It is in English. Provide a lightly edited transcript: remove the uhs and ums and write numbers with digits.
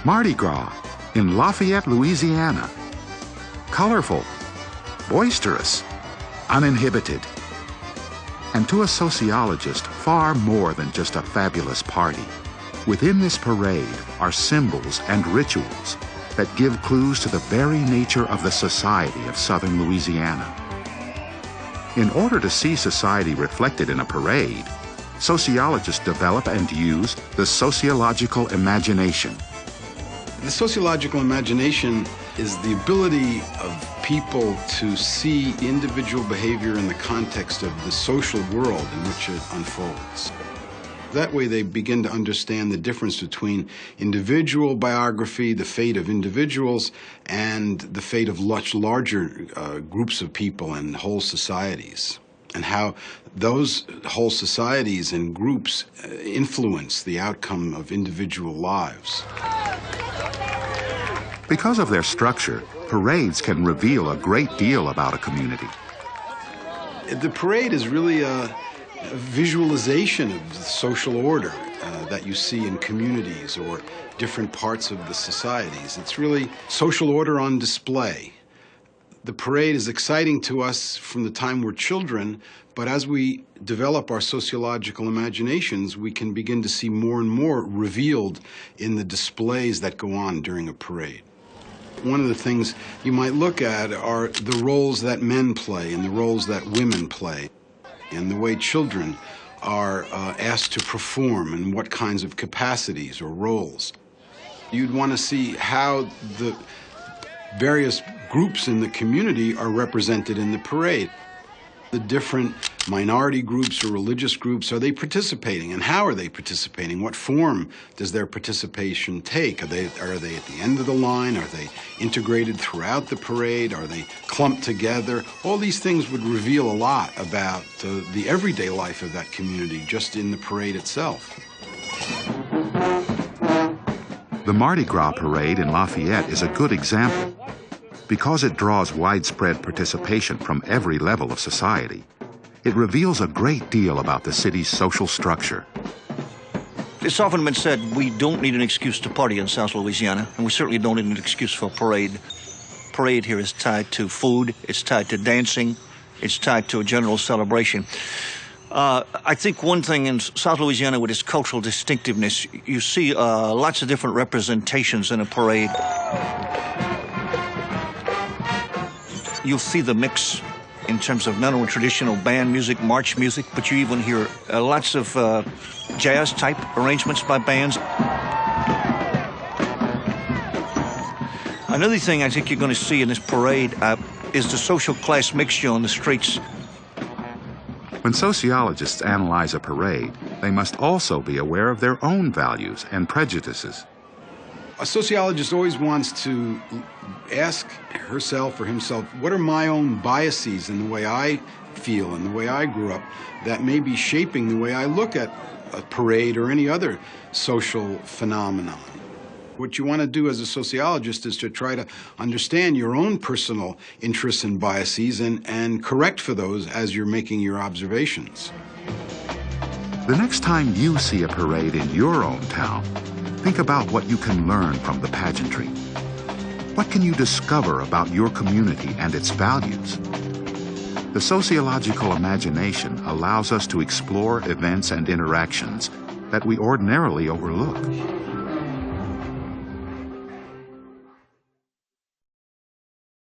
Mardi Gras in Lafayette, Louisiana. Colorful, boisterous, uninhibited. And to a sociologist, far more than just a fabulous party. Within this parade are symbols and rituals that give clues to the very nature of the society of southern Louisiana. In order to see society reflected in a parade, sociologists develop and use the sociological imagination. The sociological imagination is the ability of people to see individual behavior in the context of the social world in which it unfolds. That way they begin to understand the difference between individual biography, the fate of individuals, and the fate of much larger groups of people and whole societies, and how those whole societies and groups influence the outcome of individual lives. Because of their structure, parades can reveal a great deal about a community. The parade is really a visualization of the social order that you see in communities or different parts of the societies. It's really social order on display. The parade is exciting to us from the time we're children, but as we develop our sociological imaginations, we can begin to see more and more revealed in the displays that go on during a parade. One of the things you might look at are the roles that men play and the roles that women play, and the way children are asked to perform and what kinds of capacities or roles. You'd want to see how the various groups in the community are represented in the parade. The different minority groups or religious groups, are they participating, and how are they participating? What form does their participation take? Are they at the end of the line? Are they integrated throughout the parade? Are they clumped together? All these things would reveal a lot about the everyday life of that community just in the parade itself. The Mardi Gras parade in Lafayette is a good example. Because it draws widespread participation from every level of society, it reveals a great deal about the city's social structure. It's often been said we don't need an excuse to party in South Louisiana, and we certainly don't need an excuse for a parade. Parade here is tied to food, it's tied to dancing, it's tied to a general celebration. I think one thing in South Louisiana with its cultural distinctiveness, you see lots of different representations in a parade. You'll see the mix in terms of not only traditional band music, march music, but you even hear lots of jazz-type arrangements by bands. Another thing I think you're going to see in this parade is the social class mixture on the streets. When sociologists analyze a parade, they must also be aware of their own values and prejudices. A sociologist always wants to ask herself or himself, what are my own biases in the way I feel and the way I grew up that may be shaping the way I look at a parade or any other social phenomenon? What you want to do as a sociologist is to try to understand your own personal interests and biases and correct for those as you're making your observations. The next time you see a parade in your own town, think about what you can learn from the pageantry. What can you discover about your community and its values? The sociological imagination allows us to explore events and interactions that we ordinarily overlook.